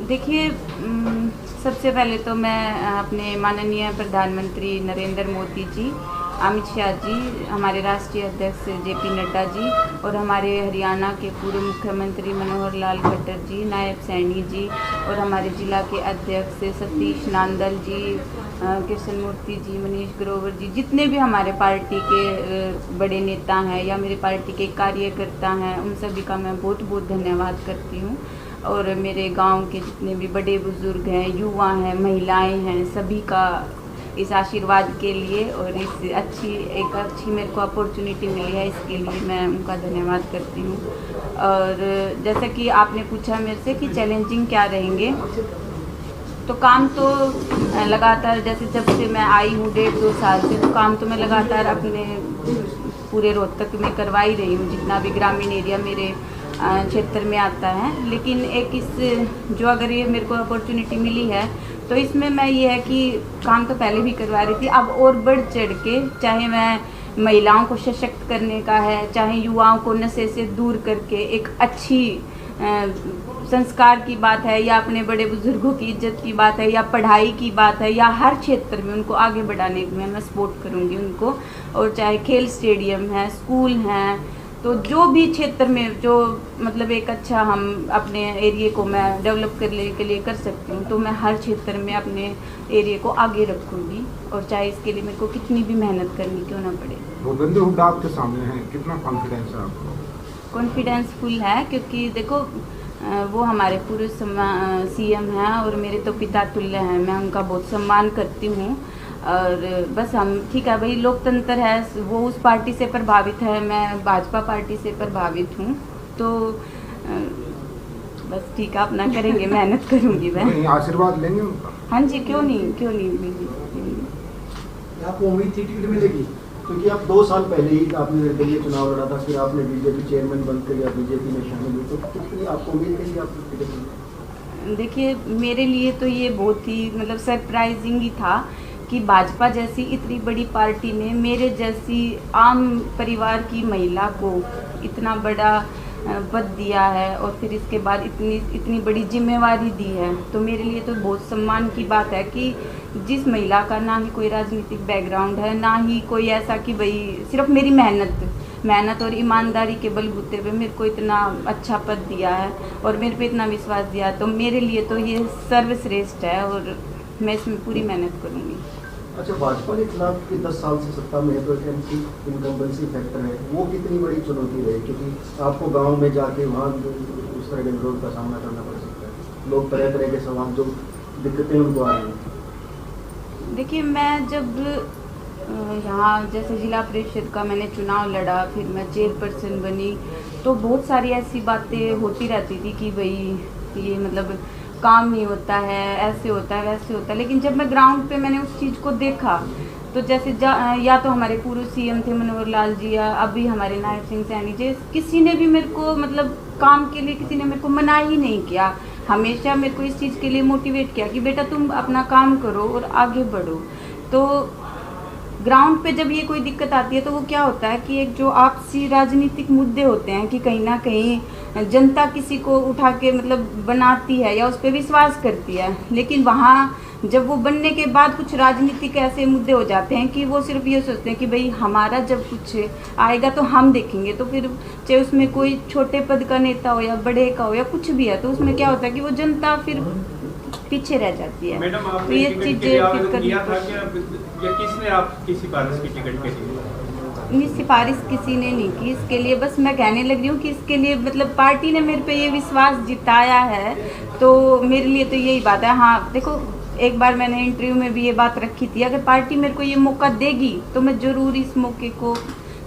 देखिए, सबसे पहले तो मैं अपने माननीय प्रधानमंत्री नरेंद्र मोदी जी, अमित शाह जी, हमारे राष्ट्रीय अध्यक्ष जेपी नड्डा जी और हमारे हरियाणा के पूर्व मुख्यमंत्री मनोहर लाल खट्टर जी, नायब सैनी जी और हमारे जिला के अध्यक्ष सतीश नांदल जी, कृष्ण मूर्ति जी, मनीष ग्रोवर जी, जितने भी हमारे पार्टी के बड़े नेता हैं या मेरे पार्टी के कार्यकर्ता हैं, उन सभी का मैं बहुत बहुत धन्यवाद करती हूँ। और मेरे गांव के जितने भी बड़े बुजुर्ग हैं, युवा हैं, महिलाएं हैं, सभी का इस आशीर्वाद के लिए और इस अच्छी मेरे को अपॉर्चुनिटी मिली है, इसके लिए मैं उनका धन्यवाद करती हूँ। और जैसा कि आपने पूछा मेरे से कि चैलेंजिंग क्या रहेंगे, तो काम तो लगातार, जैसे जब से मैं आई हूँ 1.5-2 साल से, तो काम तो मैं लगातार अपने पूरे रोहतक में करवा ही रही हूँ, जितना भी ग्रामीण एरिया मेरे क्षेत्र में आता है। लेकिन एक जो अगर ये मेरे को अपॉर्चुनिटी मिली है, तो इसमें मैं ये है कि काम तो पहले भी करवा रही थी, अब और बढ़ चढ़ के, चाहे मैं महिलाओं को सशक्त करने का है, चाहे युवाओं को नशे से दूर करके एक अच्छी संस्कार की बात है, या अपने बड़े बुजुर्गों की इज्जत की बात है, या पढ़ाई की बात है, या हर क्षेत्र में उनको आगे बढ़ाने में मैं सपोर्ट करूँगी उनको। और चाहे खेल स्टेडियम है, स्कूल हैं, तो जो भी क्षेत्र में जो मतलब एक अच्छा हम अपने एरिया को मैं डेवलप करने के लिए कर सकती हूँ, तो मैं हर क्षेत्र में अपने एरिया को आगे रखूँगी, और चाहे इसके लिए मेरे को कितनी भी मेहनत करनी क्यों ना पड़े। भूपेंद्र हुड्डा आपके सामने हैं, कितना कॉन्फिडेंस है आपको? कॉन्फिडेंस फुल है, क्योंकि देखो वो हमारे पूर्व सीएम हैं और मेरे तो पिता तुल्य हैं, मैं उनका बहुत सम्मान करती हूँ। और बस हम ठीक है भाई, लोकतंत्र है, वो उस पार्टी से प्रभावित है, मैं भाजपा पार्टी से प्रभावित हूँ, तो बस ठीक है, अपना करेंगे, मेहनत करूँगी मैं। आशीर्वाद लेंगे उनका? हाँ जी, क्यों नहीं। आपको उम्मीद थी टिकट मिलेगी, क्योंकि आप 2 साल पहले ही आपने निर्दलीय चुनाव लड़ा था, फिर आपने बीजेपी चेयरमैन बनकर या बीजेपी में शामिल हुए, तो कितनी आपको उम्मीद थी कि आपको टिकट मिलेगी? देखिए, मेरे लिए तो ये बहुत ही मतलब सरप्राइजिंग ही था कि भाजपा जैसी इतनी बड़ी पार्टी ने मेरे जैसी आम परिवार की महिला को इतना बड़ा पद दिया है, और फिर इसके बाद इतनी बड़ी जिम्मेवारी दी है। तो मेरे लिए तो बहुत सम्मान की बात है कि जिस महिला का ना ही कोई राजनीतिक बैकग्राउंड है, ना ही कोई ऐसा कि भाई सिर्फ मेरी मेहनत और ईमानदारी के बलबूते पे मेरे को इतना अच्छा पद दिया है और मेरे पे इतना विश्वास दिया, तो मेरे लिए तो ये सर्वश्रेष्ठ है और मैं इसमें पूरी मेहनत करूँगी। अच्छा, भाजपा के खिलाफ कि 10 साल से सत्ता में है, तो इनकम्बेंसी फैक्टर है, वो कितनी बड़ी चुनौती रही, क्योंकि आपको गांव में जाके वहाँ उस तरह के विरोध का सामना करना पड़ सकता है, लोग तरह तरह के सवाल जो दिक्कतें उनको आ रही हैं। देखिए, मैं जब यहाँ जैसे जिला परिषद का मैंने चुनाव लड़ा, फिर मैं चेयरपर्सन बनी, तो बहुत सारी ऐसी बातें होती रहती थी कि भाई ये मतलब काम नहीं होता है, ऐसे होता है, वैसे होता है। लेकिन जब मैं ग्राउंड पे मैंने उस चीज़ को देखा, तो जैसे या तो हमारे पूर्व सीएम थे मनोहर लाल जी, या अभी हमारे नायब सिंह सैनी जी, किसी ने भी मेरे को मतलब काम के लिए किसी ने मेरे को मना ही नहीं किया, हमेशा मेरे को इस चीज़ के लिए मोटिवेट किया कि बेटा तुम अपना काम करो और आगे बढ़ो। तो ग्राउंड पे जब ये कोई दिक्कत आती है, तो वो क्या होता है कि एक जो आपसी राजनीतिक मुद्दे होते हैं कि कहीं ना कहीं जनता किसी को उठा के मतलब बनाती है या उस पर विश्वास करती है, लेकिन वहाँ जब वो बनने के बाद कुछ राजनीतिक ऐसे मुद्दे हो जाते हैं कि वो सिर्फ ये सोचते हैं कि भाई हमारा जब कुछ आएगा तो हम देखेंगे, तो फिर चाहे उसमें कोई छोटे पद का नेता हो या बड़े का हो या कुछ भी है, तो उसमें क्या होता है कि वो जनता फिर पीछे रह जाती है। मैडम, तो ये चीज़ें किया था या किसने आप किसी सिफारिश की टिकट के लिए? नहीं, सिफारिश किसी ने नहीं की इसके लिए, बस मैं कहने लग रही हूँ कि इसके लिए मतलब पार्टी ने मेरे पे ये विश्वास जिताया है, तो मेरे लिए तो यही बात है। हाँ देखो, एक बार मैंने इंटरव्यू में भी ये बात रखी थी, अगर पार्टी मेरे को ये मौका देगी तो मैं ज़रूर इस मौके को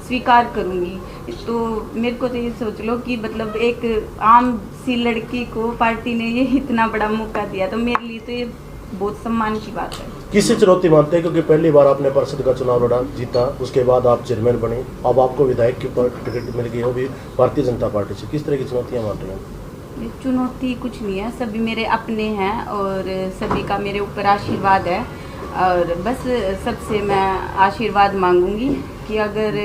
स्वीकार करूँगी। तो मेरे को तो ये सोच लो कि मतलब एक आम सी लड़की को पार्टी ने ये इतना बड़ा मौका दिया, तो मेरे लिए तो ये बहुत सम्मान की बात है। किसी चुनौती मानते हैं, क्योंकि पहली बार आपने परिषद का चुनाव लड़ा, जीता, उसके बाद आप चेयरमैन बने, अब आपको विधायक की टिकट मिल गई, वो भी भारतीय जनता पार्टी से, किस तरह की चुनौतियाँ मान रहे हैं? चुनौती कुछ नहीं है, सभी मेरे अपने हैं और सभी का मेरे ऊपर आशीर्वाद है, और बस सबसे मैं आशीर्वाद मांगूंगी कि अगर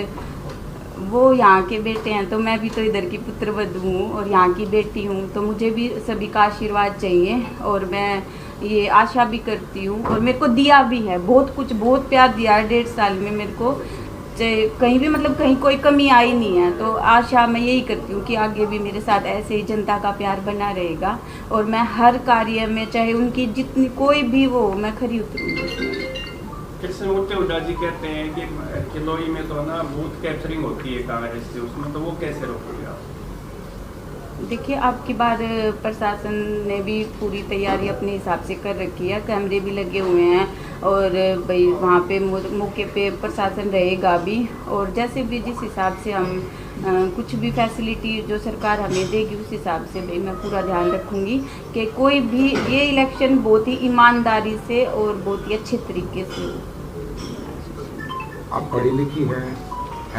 वो यहाँ के बेटे हैं तो मैं भी तो इधर की पुत्रवधू हूँ और यहाँ की बेटी हूँ, तो मुझे भी सभी का आशीर्वाद चाहिए और मैं ये आशा भी करती हूँ और मेरे को दिया भी है, बहुत कुछ, बहुत प्यार दिया है 1.5 साल में मेरे को, चाहे कहीं भी मतलब कहीं कोई कमी आई नहीं है। तो आशा मैं यही करती हूँ कि आगे भी मेरे साथ ऐसे ही जनता का प्यार बना रहेगा और मैं हर कार्य में चाहे उनकी जितनी कोई भी वो मैं खरी उतरूँगी। कृष्णमूर्ति हुड्डा जी कहते हैं कि किलोई में तो ना बूथ कैप्चरिंग होती है कांग्रेस से, उसमें तो वो कैसे रोकोगे आप? देखिए, आपकी बार प्रशासन ने भी पूरी तैयारी अपने हिसाब से कर रखी है, कैमरे भी लगे हुए हैं और भाई वहाँ पे मौके पे प्रशासन रहेगा भी और जैसे भी जिस हिसाब से हम कुछ भी फैसिलिटी जो सरकार हमें देगी उस हिसाब से भाई मैं पूरा ध्यान रखूँगी कि कोई भी ये इलेक्शन बहुत ही ईमानदारी से और बहुत ही अच्छे तरीके से हो। आप पढ़ी लिखी हैं,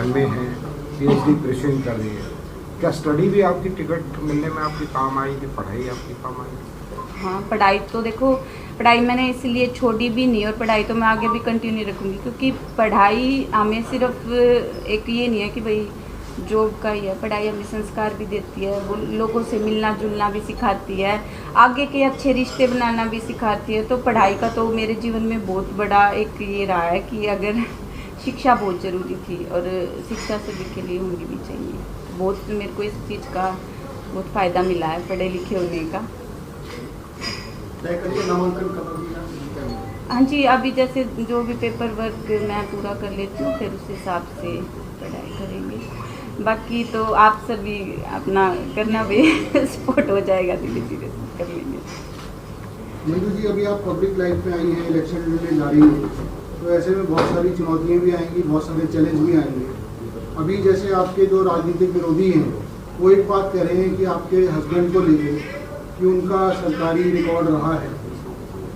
MA हैं, PhD प्रेसिंग कर रही है, क्या स्टडी भी आपकी टिकट मिलने में आपकी काम आई थी, पढ़ाई आपकी काम आई? हाँ, पढ़ाई तो देखो, पढ़ाई मैंने इसलिए छोड़ी भी नहीं और पढ़ाई तो मैं आगे भी कंटिन्यू रखूँगी क्योंकि पढ़ाई हमें सिर्फ एक ये नहीं है कि भाई जॉब का ही है, पढ़ाई हमें संस्कार भी देती है, वो लोगों से मिलना जुलना भी सिखाती है, आगे के अच्छे रिश्ते बनाना भी सिखाती है। तो पढ़ाई का तो मेरे जीवन में बहुत बड़ा एक ये रहा है कि अगर शिक्षा बहुत ज़रूरी थी और शिक्षा सभी के लिए होनी भी चाहिए। बहुत मेरे को इस चीज़ का बहुत फ़ायदा मिला है पढ़े लिखे होने का। नामांकन कब होगा? हाँ जी, अभी जैसे जो भी पेपर वर्क मैं पूरा कर लेती हूँ फिर उस हिसाब से पढ़ाई करेंगे। बाकी तो आप सभी अपना करना भी सपोर्ट हो जाएगा, धीरे धीरे कर लेंगे। मंजू जी, अभी आप पब्लिक लाइफ में आई हैं, इलेक्शन लड़ने जा रही हैं, तो ऐसे में बहुत सारी चुनौतियाँ भी आएंगी, बहुत सारे चैलेंज भी आएंगे। अभी जैसे आपके जो राजनीतिक विरोधी हैं वो एक बात कह रहे हैं कि आपके हस्बैंड को लेकर कि उनका सरकारी रिकॉर्ड रहा है,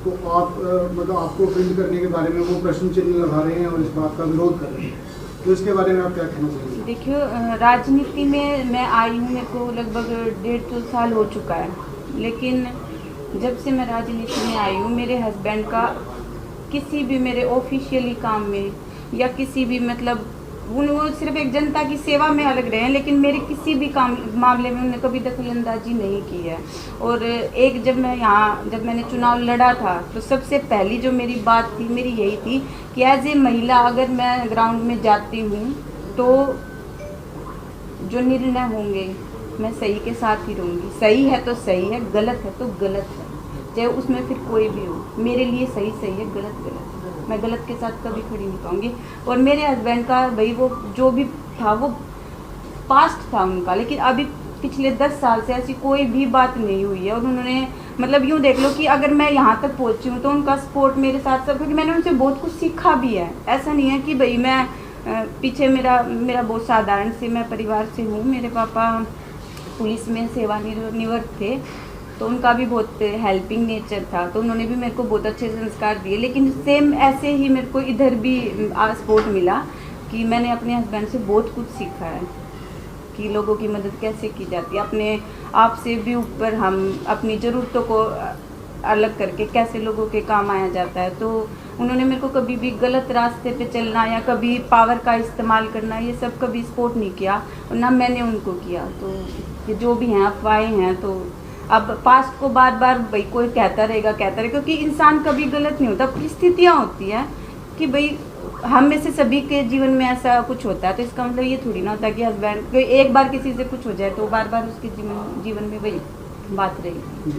तो आप मतलब आपको प्रिंट करने के बारे में वो प्रश्न चिन्ह लगा रहे हैं और इस बात का विरोध कर रहे हैं, तो इसके बारे में आप क्या कहना चाहेंगे? देखियो, राजनीति में मैं आई हूँ, मेरे को लगभग 1.5 साल हो चुका है, लेकिन जब से मैं राजनीति में आई हूँ मेरे हस्बैंड का किसी भी मेरे ऑफिशियली काम में या किसी भी मतलब वो सिर्फ एक जनता की सेवा में अलग रहे हैं, लेकिन मेरे किसी भी काम मामले में उन्होंने कभी दखलंदाजी नहीं की है। और एक जब मैंने चुनाव लड़ा था तो सबसे पहली जो मेरी बात थी मेरी यही थी कि एज ए महिला अगर मैं ग्राउंड में जाती हूँ तो जो निर्णय होंगे मैं सही के साथ ही रहूँगी। सही है तो सही है, गलत है तो गलत है, चाहे उसमें फिर कोई भी हो। मेरे लिए सही सही है, गलत गलत है, मैं गलत के साथ कभी खड़ी नहीं पाऊंगी। और मेरे हस्बैंड का भाई वो जो भी था वो पास्ट था उनका, लेकिन अभी पिछले 10 साल से ऐसी कोई भी बात नहीं हुई है। और उन्होंने मतलब यूँ देख लो कि अगर मैं यहाँ तक पहुँची हूँ तो उनका सपोर्ट मेरे साथ सब, क्योंकि मैंने उनसे बहुत कुछ सीखा भी है। ऐसा नहीं है कि भाई मैं पीछे मेरा बहुत साधारण से मैं परिवार से हूँ। मेरे पापा पुलिस में सेवानिवृत्त थे, तो उनका भी बहुत हेल्पिंग नेचर था, तो उन्होंने भी मेरे को बहुत अच्छे संस्कार दिए। लेकिन सेम ऐसे ही मेरे को इधर भी सपोर्ट मिला कि मैंने अपने हस्बैंड से बहुत कुछ सीखा है कि लोगों की मदद कैसे की जाती है, अपने आप से भी ऊपर हम अपनी ज़रूरतों को अलग करके कैसे लोगों के काम आया जाता है। तो उन्होंने मेरे को कभी भी गलत रास्ते पे चलना या कभी पावर का इस्तेमाल करना ये सब कभी सपोर्ट नहीं किया और ना मैंने उनको किया। तो ये जो भी हैं अफवाहें हैं, तो अब पास्ट को बार बार भाई कोई कहता रहेगा, क्योंकि इंसान कभी गलत नहीं होता, परिस्थितियाँ होती हैं कि भाई हम में से सभी के जीवन में ऐसा कुछ होता है। तो इसका मतलब ये थोड़ी ना होता कि हस्बैंड एक बार किसी से कुछ हो जाए तो बार बार उसके जीवन में वही बात रहेगी।